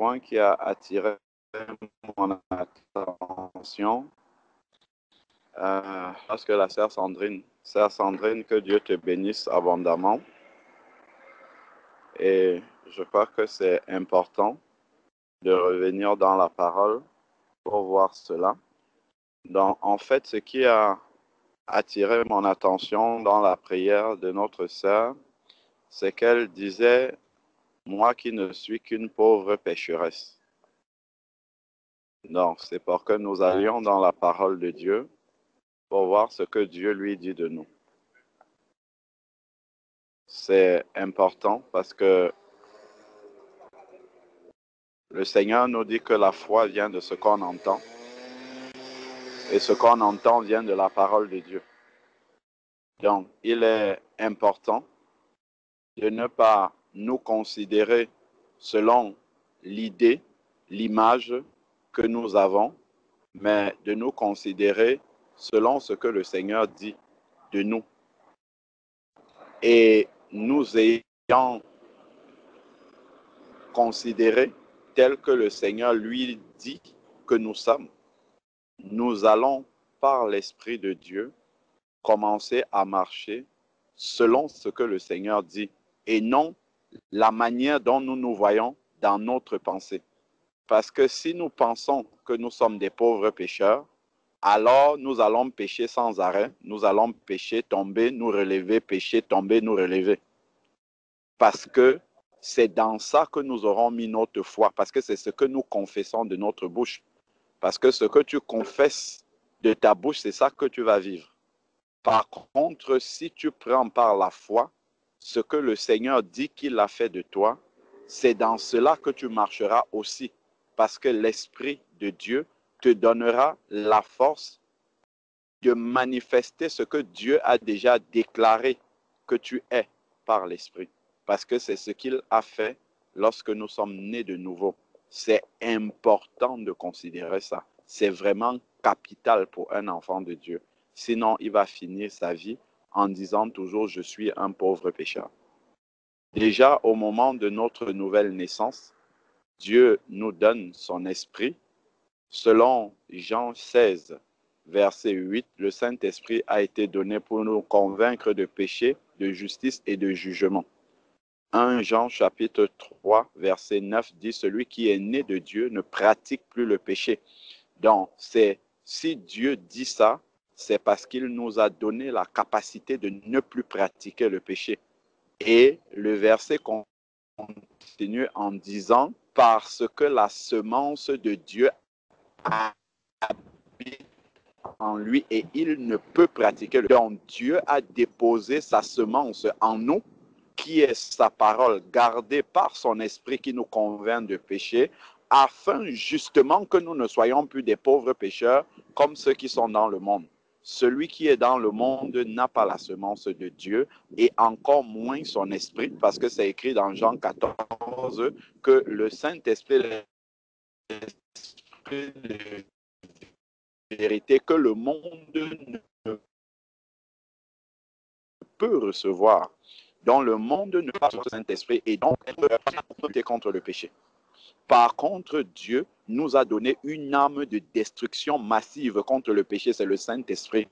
point qui a attiré mon attention parce que la sœur Sandrine, que Dieu te bénisse abondamment. Et je crois que c'est important de revenir dans la parole pour voir cela. Donc, en fait, ce qui a attiré mon attention dans la prière de notre sœur, c'est qu'elle disait « Moi qui ne suis qu'une pauvre pécheresse ». Donc, c'est pour que nous allions dans la parole de Dieu pour voir ce que Dieu lui dit de nous. C'est important parce que le Seigneur nous dit que la foi vient de ce qu'on entend et ce qu'on entend vient de la parole de Dieu. Donc, il est important de ne pas nous considérer selon l'idée, l'image que nous avons, mais de nous considérer selon ce que le Seigneur dit de nous. Et nous ayant considéré tel que le Seigneur lui dit que nous sommes, nous allons par l'Esprit de Dieu commencer à marcher selon ce que le Seigneur dit et non la manière dont nous nous voyons dans notre pensée. Parce que si nous pensons que nous sommes des pauvres pécheurs, alors nous allons pécher sans arrêt, nous allons pécher, tomber, nous relever, pécher, tomber, nous relever. Parce que c'est dans ça que nous aurons mis notre foi, parce que c'est ce que nous confessons de notre bouche. Parce que ce que tu confesses de ta bouche, c'est ça que tu vas vivre. Par contre, si tu prends par la foi ce que le Seigneur dit qu'il a fait de toi, c'est dans cela que tu marcheras aussi. Parce que l'Esprit de Dieu te donnera la force de manifester ce que Dieu a déjà déclaré que tu es par l'Esprit. Parce que c'est ce qu'il a fait lorsque nous sommes nés de nouveau. C'est important de considérer ça. C'est vraiment capital pour un enfant de Dieu. Sinon, il va finir sa vie en disant toujours « je suis un pauvre pécheur ». Déjà, au moment de notre nouvelle naissance, Dieu nous donne son esprit. Selon Jean 16, verset 8, le Saint-Esprit a été donné pour nous convaincre de péché, de justice et de jugement. 1 Jean chapitre 3, verset 9 dit « Celui qui est né de Dieu ne pratique plus le péché ». Donc, si Dieu dit ça, c'est parce qu'il nous a donné la capacité de ne plus pratiquer le péché. Et le verset continue en disant « Parce que la semence de Dieu habite en lui et il ne peut pratiquer le péché. » Donc, Dieu a déposé sa semence en nous, qui est sa parole, gardée par son esprit qui nous convainc de péché, afin justement que nous ne soyons plus des pauvres pécheurs comme ceux qui sont dans le monde. Celui qui est dans le monde n'a pas la semence de Dieu et encore moins son esprit, parce que c'est écrit dans Jean 14 que le Saint-Esprit est l'esprit de vérité que le monde ne peut recevoir. Dans le monde ne pas le Saint-Esprit et donc lutter contre le péché. Par contre, Dieu nous a donné une arme de destruction massive contre le péché, c'est le Saint-Esprit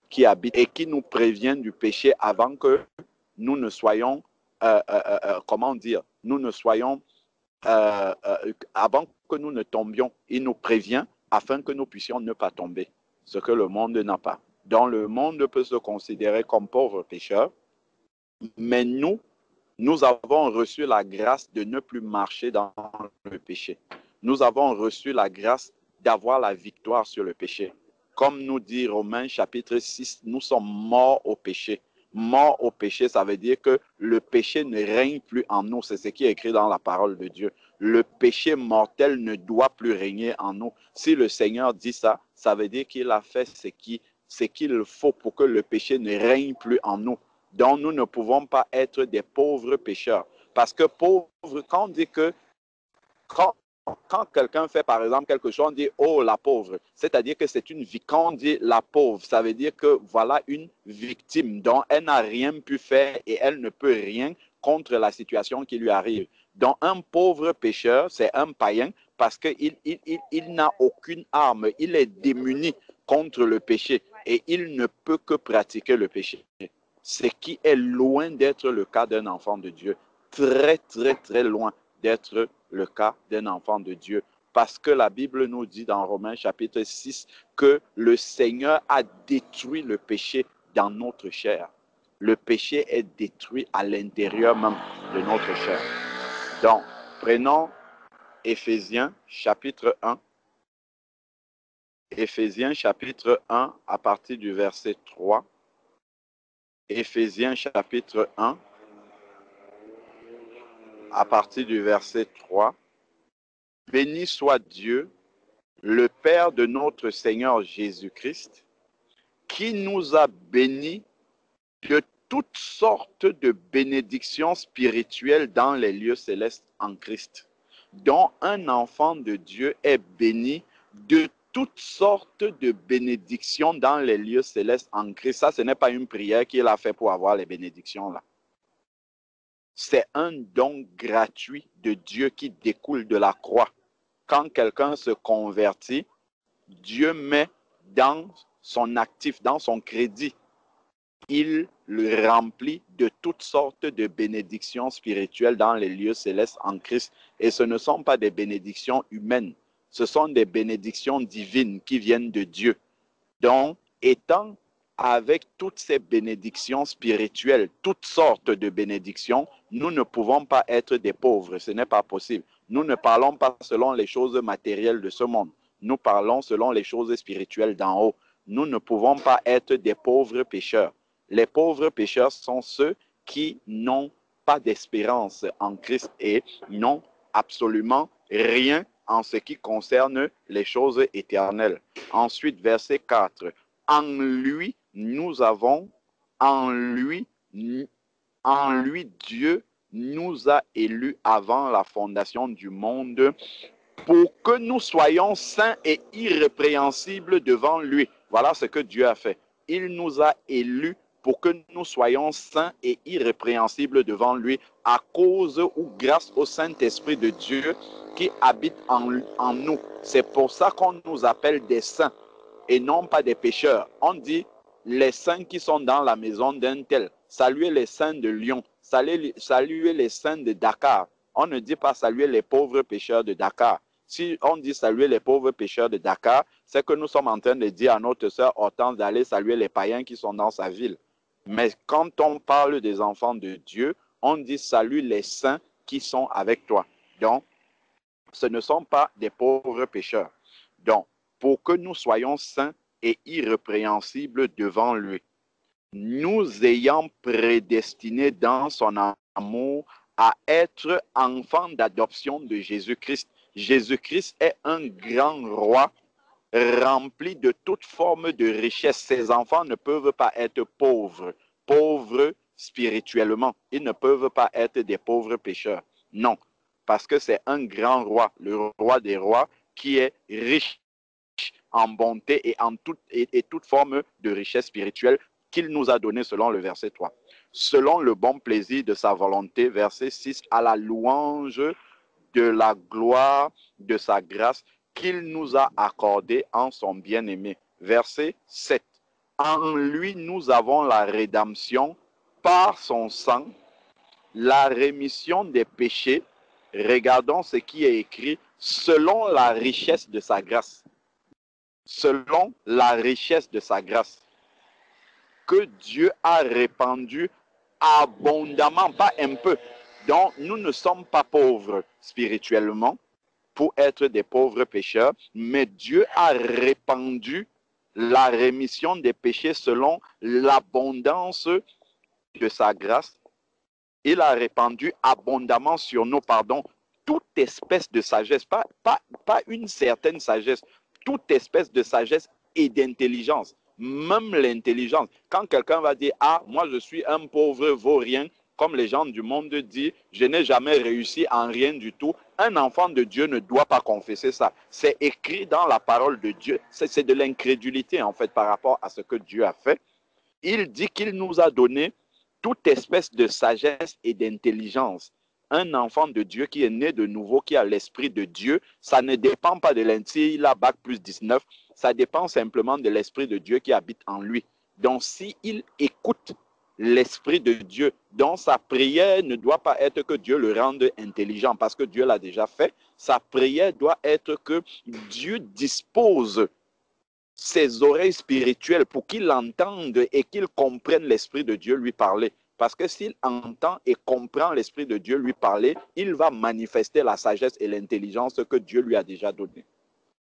qui habite et qui nous prévient du péché avant que nous ne soyons, nous ne soyons, avant que nous ne tombions. Il nous prévient afin que nous puissions ne pas tomber, ce que le monde n'a pas. Donc le monde peut se considérer comme pauvre pécheur, mais nous avons reçu la grâce de ne plus marcher dans le péché. Nous avons reçu la grâce d'avoir la victoire sur le péché. Comme nous dit Romains chapitre 6, nous sommes morts au péché. Mort au péché, ça veut dire que le péché ne règne plus en nous. C'est ce qui est écrit dans la parole de Dieu. Le péché mortel ne doit plus régner en nous. Si le Seigneur dit ça, ça veut dire qu'il a fait ce qu'il faut pour que le péché ne règne plus en nous. Donc, nous ne pouvons pas être des pauvres pécheurs. Parce que pauvre, quand on dit que, quand quelqu'un fait par exemple quelque chose, on dit « oh, la pauvre », c'est-à-dire que c'est une victime. Quand on dit « la pauvre », ça veut dire que voilà une victime dont elle n'a rien pu faire et elle ne peut rien contre la situation qui lui arrive. Donc, un pauvre pécheur, c'est un païen parce qu'il n'a aucune arme. Il est démuni contre le péché et il ne peut que pratiquer le péché. Ce qui est loin d'être le cas d'un enfant de Dieu. Très, très, très loin d'être le cas d'un enfant de Dieu. Parce que la Bible nous dit dans Romains chapitre 6 que le Seigneur a détruit le péché dans notre chair. Le péché est détruit à l'intérieur même de notre chair. Donc, prenons Éphésiens chapitre 1. Éphésiens chapitre 1 à partir du verset 3. Éphésiens chapitre 1 à partir du verset 3. Béni soit Dieu, le Père de notre Seigneur Jésus-Christ, qui nous a bénis de toutes sortes de bénédictions spirituelles dans les lieux célestes en Christ, dont un enfant de Dieu est béni de toutes sortes de bénédictions dans les lieux célestes en Christ. Ça, ce n'est pas une prière qu'il a fait pour avoir les bénédictions là. C'est un don gratuit de Dieu qui découle de la croix. Quand quelqu'un se convertit, Dieu met dans son actif, dans son crédit, il le remplit de toutes sortes de bénédictions spirituelles dans les lieux célestes en Christ. Et ce ne sont pas des bénédictions humaines, ce sont des bénédictions divines qui viennent de Dieu. Donc, étant avec toutes ces bénédictions spirituelles, toutes sortes de bénédictions, nous ne pouvons pas être des pauvres, ce n'est pas possible. Nous ne parlons pas selon les choses matérielles de ce monde, nous parlons selon les choses spirituelles d'en haut. Nous ne pouvons pas être des pauvres pécheurs. Les pauvres pécheurs sont ceux qui n'ont pas d'espérance en Christ et n'ont absolument rien en ce qui concerne les choses éternelles. Ensuite, verset 4. En lui, Dieu nous a élus avant la fondation du monde pour que nous soyons saints et irrépréhensibles devant lui. Voilà ce que Dieu a fait. Il nous a élus pour que nous soyons saints et irrépréhensibles devant lui à cause ou grâce au Saint-Esprit de Dieu qui habite en nous. C'est pour ça qu'on nous appelle des saints et non pas des pécheurs. On dit les saints qui sont dans la maison d'un tel. Saluez les saints de Lyon. Saluez les saints de Dakar. On ne dit pas saluer les pauvres pécheurs de Dakar. Si on dit saluer les pauvres pécheurs de Dakar, c'est que nous sommes en train de dire à notre sœur Hortense d'aller saluer les païens qui sont dans sa ville. Mais quand on parle des enfants de Dieu, on dit salue les saints qui sont avec toi. Donc, ce ne sont pas des pauvres pécheurs. Donc, pour que nous soyons saints et irrépréhensibles devant lui, nous ayant prédestinés dans son amour à être enfants d'adoption de Jésus-Christ. Jésus-Christ est un grand roi rempli de toute forme de richesse. Ses enfants ne peuvent pas être pauvres spirituellement. Ils ne peuvent pas être des pauvres pécheurs. Non, parce que c'est un grand roi, le roi des rois, qui est riche en bonté et toute forme de richesse spirituelle qu'il nous a donné selon le verset 3. Selon le bon plaisir de sa volonté, verset 6, à la louange de la gloire de sa grâce qu'il nous a accordée en son bien-aimé. Verset 7. En lui, nous avons la rédemption par son sang, la rémission des péchés. Regardons ce qui est écrit, selon la richesse de sa grâce. Selon la richesse de sa grâce que Dieu a répandu abondamment, pas un peu. Donc, nous ne sommes pas pauvres spirituellement pour être des pauvres pécheurs, mais Dieu a répandu la rémission des péchés selon l'abondance de sa grâce. Il a répandu abondamment sur nous, toute espèce de sagesse, pas une certaine sagesse, toute espèce de sagesse et d'intelligence. Même l'intelligence. Quand quelqu'un va dire, ah, moi je suis un pauvre vaurien, comme les gens du monde disent, je n'ai jamais réussi en rien du tout. Un enfant de Dieu ne doit pas confesser ça. C'est écrit dans la parole de Dieu. C'est de l'incrédulité en fait par rapport à ce que Dieu a fait. Il dit qu'il nous a donné toute espèce de sagesse et d'intelligence. un enfant de Dieu qui est né de nouveau, qui a l'esprit de Dieu, ça ne dépend pas de l'intérieur, il a bac plus 19, ça dépend simplement de l'esprit de Dieu qui habite en lui. Donc, s'il écoute l'esprit de Dieu, donc sa prière ne doit pas être que Dieu le rende intelligent, parce que Dieu l'a déjà fait. Sa prière doit être que Dieu dispose ses oreilles spirituelles pour qu'il entende et qu'il comprenne l'esprit de Dieu lui parler. Parce que s'il entend et comprend l'esprit de Dieu lui parler, il va manifester la sagesse et l'intelligence que Dieu lui a déjà donnée.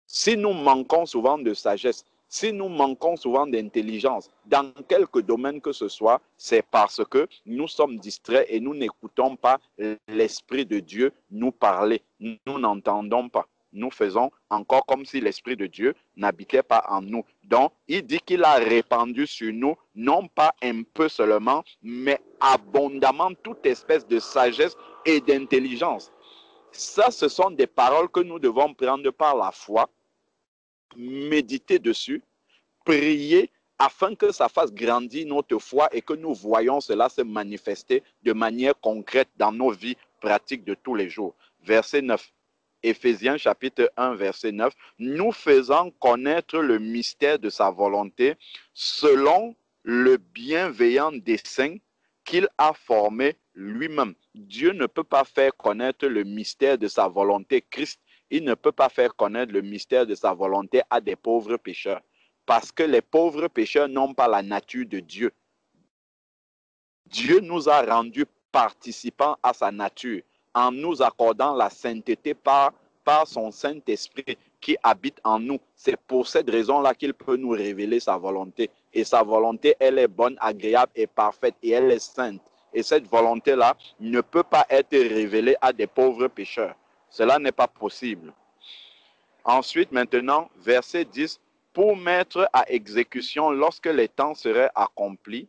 Si nous manquons souvent de sagesse, si nous manquons souvent d'intelligence, dans quelque domaine que ce soit, c'est parce que nous sommes distraits et nous n'écoutons pas l'Esprit de Dieu nous parler. Nous n'entendons pas. Nous faisons encore comme si l'Esprit de Dieu n'habitait pas en nous. Donc, il dit qu'il a répandu sur nous, non pas un peu seulement, mais abondamment toute espèce de sagesse et d'intelligence. Ça, ce sont des paroles que nous devons prendre par la foi, méditer dessus, prier afin que ça fasse grandir notre foi et que nous voyons cela se manifester de manière concrète dans nos vies pratiques de tous les jours. Verset 9. Éphésiens chapitre 1, verset 9. Nous faisons connaître le mystère de sa volonté selon le bienveillant dessein qu'il a formé lui-même. Dieu ne peut pas faire connaître le mystère de sa volonté, Christ. Il ne peut pas faire connaître le mystère de sa volonté à des pauvres pécheurs. Parce que les pauvres pécheurs n'ont pas la nature de Dieu. Dieu nous a rendus participants à sa nature en nous accordant la sainteté par son Saint-Esprit qui habite en nous. C'est pour cette raison-là qu'il peut nous révéler sa volonté. Et sa volonté, elle est bonne, agréable et parfaite et elle est sainte. Et cette volonté-là ne peut pas être révélée à des pauvres pécheurs. Cela n'est pas possible. Ensuite, maintenant, verset 10, pour mettre à exécution lorsque les temps seraient accomplis,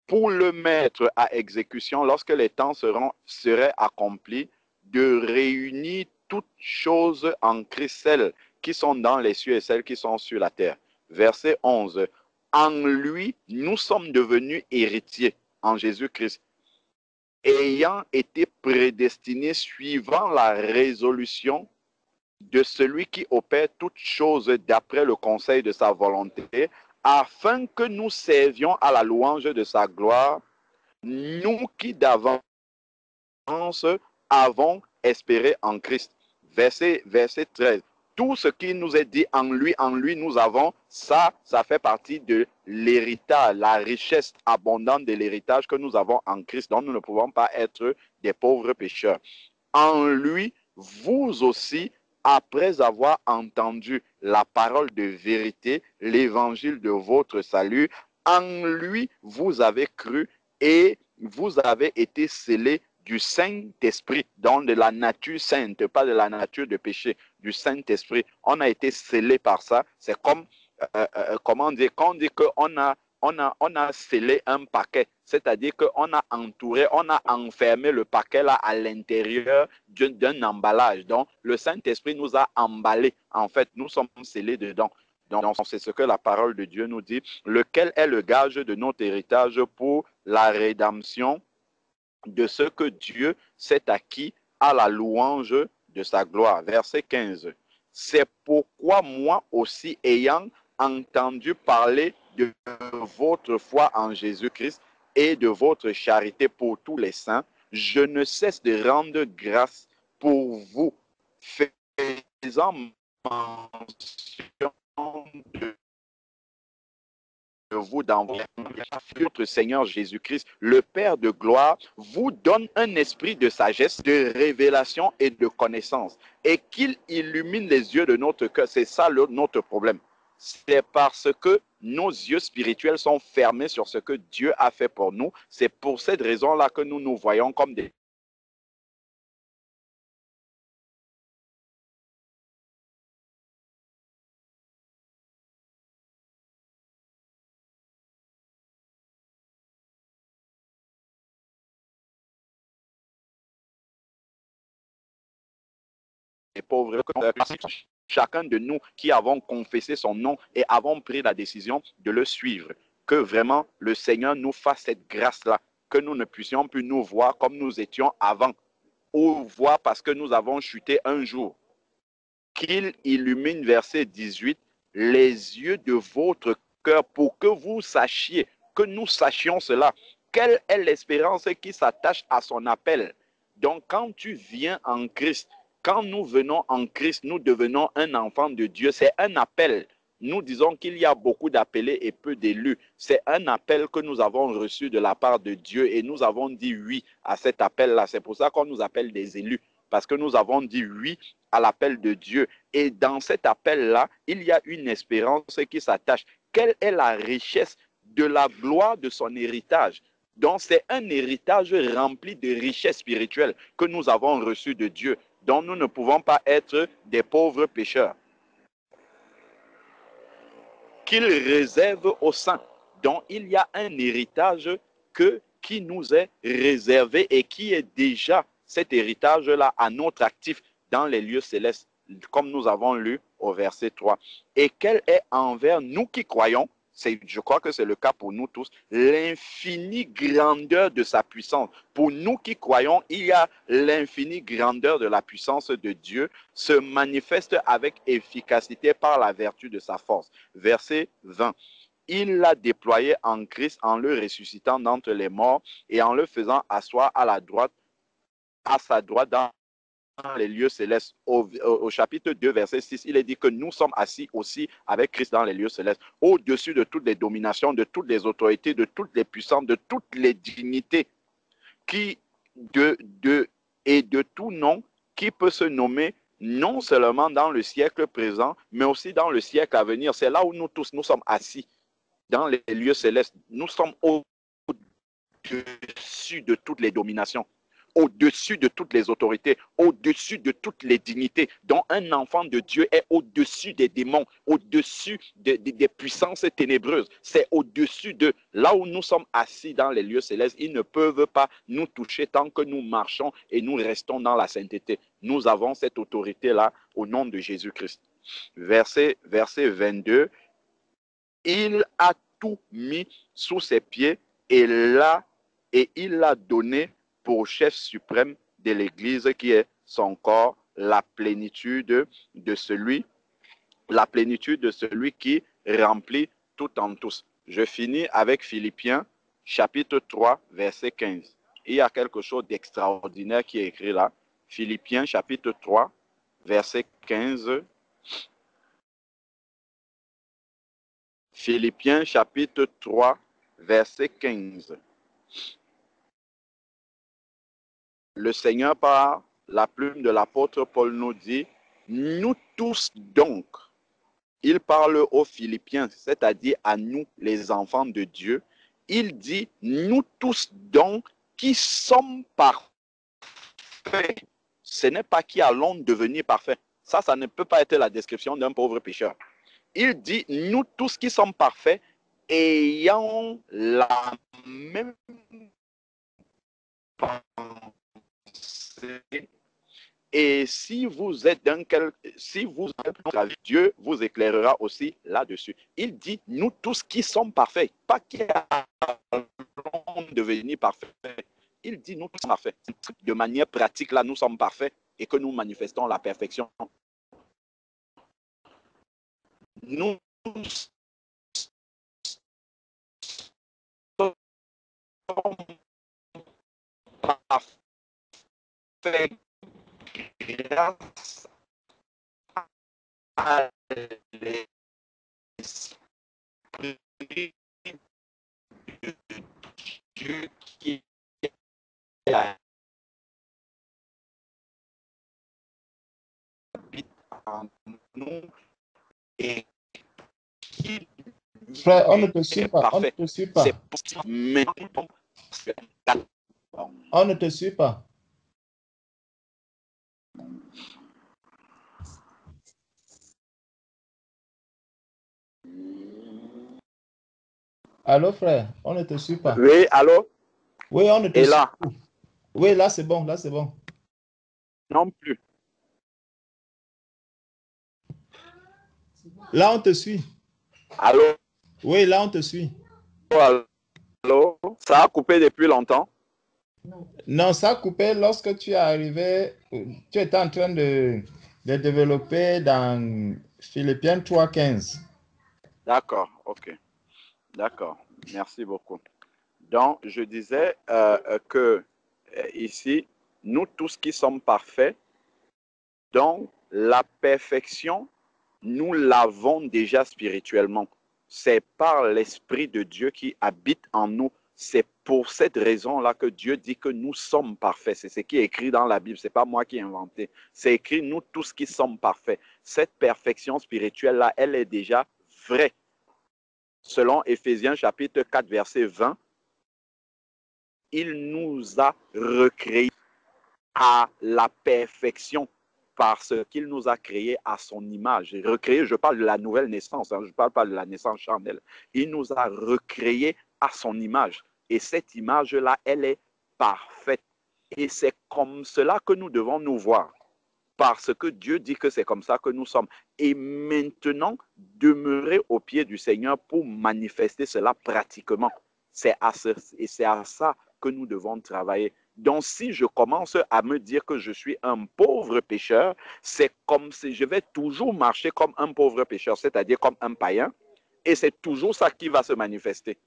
pour le mettre à exécution lorsque les temps seraient accomplis, de réunir toutes choses en Christ, celles qui sont dans les cieux et celles qui sont sur la terre. Verset 11, en lui, nous sommes devenus héritiers, en Jésus-Christ, ayant été prédestinés suivant la résolution de celui qui opère toutes choses d'après le conseil de sa volonté, afin que nous servions à la louange de sa gloire, nous qui d'avance avons espéré en Christ. Verset 13. Tout ce qui nous est dit en lui nous avons, ça fait partie de l'héritage, la richesse abondante de l'héritage que nous avons en Christ. Donc nous ne pouvons pas être des pauvres pécheurs. En lui, vous aussi, après avoir entendu la parole de vérité, l'évangile de votre salut, en lui, vous avez cru et vous avez été scellés du Saint-Esprit, donc de la nature sainte, pas de la nature de péché, du Saint-Esprit. On a été scellés par ça. C'est comme, comment dire, quand on dit qu'on a scellé un paquet, c'est-à-dire qu'on a entouré, on a enfermé le paquet là à l'intérieur d'un emballage. Donc, le Saint-Esprit nous a emballés. En fait, nous sommes scellés dedans. Donc, c'est ce que la parole de Dieu nous dit, lequel est le gage de notre héritage pour la rédemption de ce que Dieu s'est acquis à la louange de sa gloire. Verset 15. C'est pourquoi moi aussi, ayant entendu parler de votre foi en Jésus-Christ et de votre charité pour tous les saints, je ne cesse de rendre grâce pour vous, faisant mention de vous dans votre Seigneur Jésus-Christ, le Père de gloire, vous donne un esprit de sagesse, de révélation et de connaissance, et qu'il illumine les yeux de notre cœur. C'est ça notre problème. C'est parce que nos yeux spirituels sont fermés sur ce que Dieu a fait pour nous. C'est pour cette raison-là que nous nous voyons comme des pauvres. Chacun de nous qui avons confessé son nom et avons pris la décision de le suivre. Que vraiment le Seigneur nous fasse cette grâce-là. que nous ne puissions plus nous voir comme nous étions avant, ou voir parce que nous avons chuté un jour. Qu'il illumine, verset 18, les yeux de votre cœur pour que vous sachiez, que nous sachions cela. Quelle est l'espérance qui s'attache à son appel? Donc, quand tu viens en Christ, quand nous venons en Christ, nous devenons un enfant de Dieu. C'est un appel. Nous disons qu'il y a beaucoup d'appelés et peu d'élus. C'est un appel que nous avons reçu de la part de Dieu et nous avons dit oui à cet appel-là. C'est pour ça qu'on nous appelle des élus, parce que nous avons dit oui à l'appel de Dieu. Et dans cet appel-là, il y a une espérance qui s'attache. Quelle est la richesse de la gloire de son héritage? Donc, c'est un héritage rempli de richesses spirituelles que nous avons reçu de Dieu, dont nous ne pouvons pas être des pauvres pécheurs. Qu'il réserve aux saints. Donc, il y a un héritage qui nous est réservé et qui est déjà cet héritage-là à notre actif dans les lieux célestes, comme nous avons lu au verset 3. Et quelle est envers nous qui croyons, je crois que c'est le cas pour nous tous, l'infinie grandeur de sa puissance. Pour nous qui croyons, il y a l'infinie grandeur de la puissance de Dieu se manifeste avec efficacité par la vertu de sa force. Verset 20. Il l'a déployé en Christ en le ressuscitant d'entre les morts et en le faisant asseoir à sa droite dans les lieux célestes. Au chapitre 2, verset 6, il est dit que nous sommes assis aussi avec Christ dans les lieux célestes, au-dessus de toutes les dominations, de toutes les autorités, de toutes les puissances, de toutes les dignités, et de tout nom qui peut se nommer non seulement dans le siècle présent, mais aussi dans le siècle à venir. C'est là où nous tous, nous sommes assis dans les lieux célestes. Nous sommes au-dessus de toutes les dominations, au-dessus de toutes les autorités, au-dessus de toutes les dignités, dont un enfant de Dieu est au-dessus des démons, au-dessus des puissances ténébreuses. C'est au-dessus de là où nous sommes assis dans les lieux célestes. Ils ne peuvent pas nous toucher tant que nous marchons et nous restons dans la sainteté. Nous avons cette autorité-là au nom de Jésus-Christ. Verset 22. Il a tout mis sous ses pieds et il l'a donné pour chef suprême de l'Église qui est son corps, la plénitude de celui qui remplit tout en tous. Je finis avec Philippiens chapitre 3 verset 15. Il y a quelque chose d'extraordinaire qui est écrit là. Philippiens chapitre 3 verset 15. Philippiens chapitre 3 verset 15. Le Seigneur, par la plume de l'apôtre Paul, nous dit, nous tous donc, il parle aux Philippiens, c'est-à-dire à nous, les enfants de Dieu, il dit, nous tous donc, qui sommes parfaits. Ce n'est pas qui allons devenir parfaits. Ça ne peut pas être la description d'un pauvre pécheur. Il dit, nous tous qui sommes parfaits, ayant la même pensée. Et si vous êtes Dieu vous éclairera aussi là-dessus. Il dit, nous tous qui sommes parfaits, pas qui allons devenir parfaits. Il dit, nous tous sommes parfaits. De manière pratique, là, nous sommes parfaits et que nous manifestons la perfection. Nous sommes parfaits grâce à l'Esprit de Dieu qui habite en nous et qui Frère, on ne te suit pas. parfait. On ne te suit pas. On ne te suit pas. Allô, frère, on ne te suit pas. Oui, allô? Oui, on ne te Et suit là? pas. Oui, là, c'est bon, là, c'est bon. Non plus. Là, on te suit. Allô? Oui, là, on te suit. Allô? Ça a coupé depuis longtemps? Non, ça a coupé lorsque tu es arrivé, tu étais en train de développer dans Philippiens 3:15. D'accord, ok. D'accord. Merci beaucoup. Donc, je disais que ici, nous tous qui sommes parfaits, donc la perfection, nous l'avons déjà spirituellement. C'est par l'Esprit de Dieu qui habite en nous. C'est pour cette raison-là que Dieu dit que nous sommes parfaits. C'est ce qui est écrit dans la Bible. Ce n'est pas moi qui ai inventé. C'est écrit, nous tous qui sommes parfaits. Cette perfection spirituelle-là, elle est déjà vraie. Selon Éphésiens chapitre 4, verset 20, il nous a recréés à la perfection parce qu'il nous a créés à son image. Recréé, je parle de la nouvelle naissance, je ne parle pas de la naissance charnelle. Il nous a recréés à son image. Et cette image-là, elle est parfaite. Et c'est comme cela que nous devons nous voir. Parce que Dieu dit que c'est comme ça que nous sommes. Et maintenant, demeurer au pied du Seigneur pour manifester cela pratiquement. C'est à ça que nous devons travailler. Donc, si je commence à me dire que je suis un pauvre pécheur, c'est comme si je vais toujours marcher comme un pauvre pécheur, c'est-à-dire comme un païen, et c'est toujours ça qui va se manifester.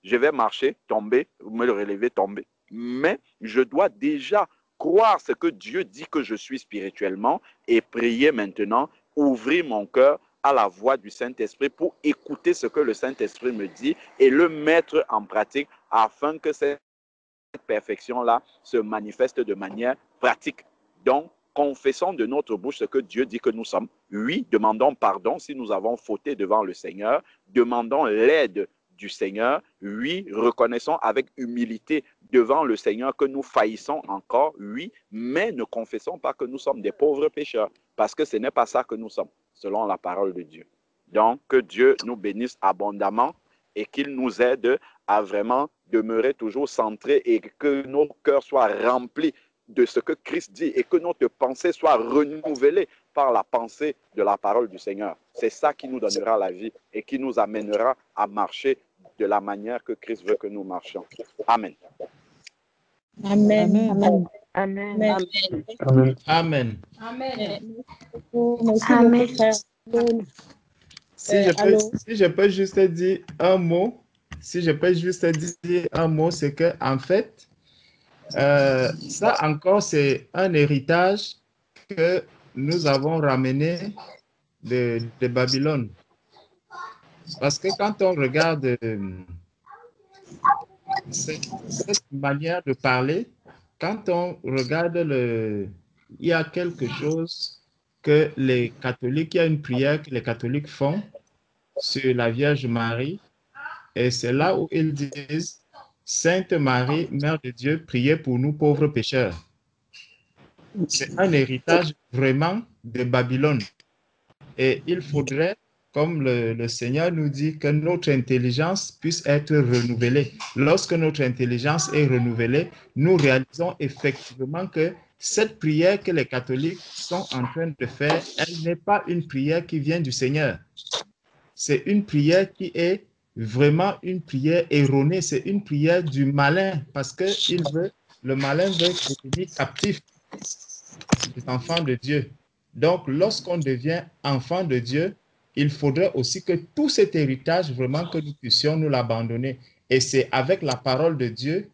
Je vais marcher, tomber, me relever, tomber. Mais je dois déjà croire ce que Dieu dit que je suis spirituellement et prier maintenant, ouvrir mon cœur à la voix du Saint-Esprit pour écouter ce que le Saint-Esprit me dit et le mettre en pratique afin que cette perfection-là se manifeste de manière pratique. Donc, confessons de notre bouche ce que Dieu dit que nous sommes. Oui, demandons pardon si nous avons fauté devant le Seigneur. Demandons l'aide du Seigneur. Oui, reconnaissons avec humilité devant le Seigneur que nous faillissons encore. Oui, mais ne confessons pas que nous sommes des pauvres pécheurs parce que ce n'est pas ça que nous sommes, selon la parole de Dieu. Donc, que Dieu nous bénisse abondamment et qu'il nous aide à vraiment demeurer toujours centrés et que nos cœurs soient remplis de ce que Christ dit et que notre pensée soit renouvelée par la pensée de la parole du Seigneur. C'est ça qui nous donnera la vie et qui nous amènera à marcher de la manière que Christ veut que nous marchions. Amen. Amen. Amen. Amen. Amen. Amen. Merci Amen. beaucoup, frère. Si Allô? je peux juste dire un mot, c'est que en fait, ça encore, c'est un héritage que nous avons ramené de Babylone. Parce que quand on regarde cette manière de parler, quand on regarde il y a quelque chose que les catholiques, il y a une prière que les catholiques font sur la Vierge Marie, et c'est là où ils disent Sainte Marie, Mère de Dieu, priez pour nous pauvres pécheurs. C'est un héritage vraiment de Babylone. Et il faudrait, comme le Seigneur nous dit, que notre intelligence puisse être renouvelée. Lorsque notre intelligence est renouvelée, nous réalisons effectivement que cette prière que les catholiques sont en train de faire, elle n'est pas une prière qui vient du Seigneur. C'est une prière qui est vraiment une prière erronée. C'est une prière du malin parce que le malin veut devenir captif des enfants de Dieu. Donc, lorsqu'on devient enfant de Dieu, il faudrait aussi que tout cet héritage, vraiment, que nous puissions nous l'abandonner. Et c'est avec la parole de Dieu,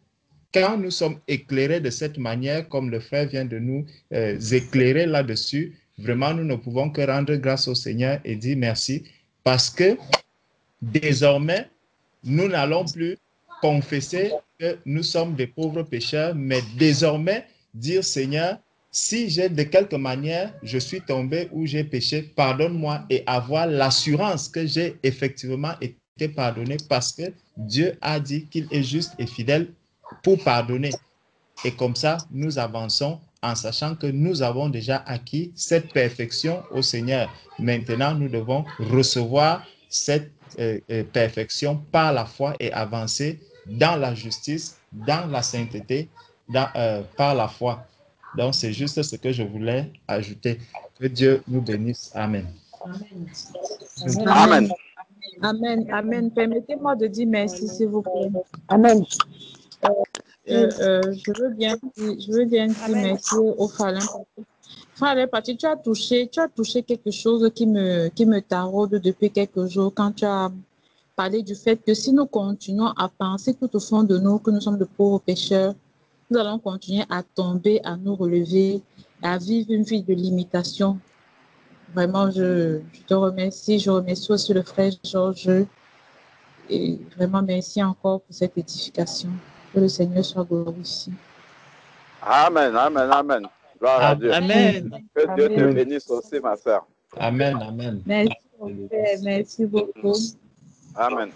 quand nous sommes éclairés de cette manière, comme le frère vient de nous éclairer là-dessus, vraiment, nous ne pouvons que rendre grâce au Seigneur et dire merci, parce que désormais, nous n'allons plus confesser que nous sommes des pauvres pécheurs, mais désormais dire, Seigneur, si j'ai de quelque manière, je suis tombé ou j'ai péché, pardonne-moi, et avoir l'assurance que j'ai effectivement été pardonné parce que Dieu a dit qu'il est juste et fidèle pour pardonner. Et comme ça, nous avançons en sachant que nous avons déjà acquis cette perfection au Seigneur. Maintenant, nous devons recevoir cette perfection par la foi et avancer dans la justice, dans la sainteté, par la foi. Donc, c'est juste ce que je voulais ajouter. Que Dieu nous bénisse. Amen. Amen. Amen. Amen. Permettez-moi de dire merci, s'il vous plaît. Amen. Je veux bien dire merci au Frère Frère Patrick, tu as touché quelque chose qui me taraude depuis quelques jours quand tu as parlé du fait que si nous continuons à penser tout au fond de nous que nous sommes de pauvres pécheurs, nous allons continuer à tomber, à nous relever, à vivre une vie de limitation. Vraiment, je te remercie. Je remercie aussi le frère Georges. Et vraiment, merci encore pour cette édification. Que le Seigneur soit glorifié. Amen, amen, amen. Gloire à Dieu. Amen. Que Dieu te Amen. bénisse aussi, ma sœur. Amen. Amen. Merci, mon frère. Merci beaucoup. Amen.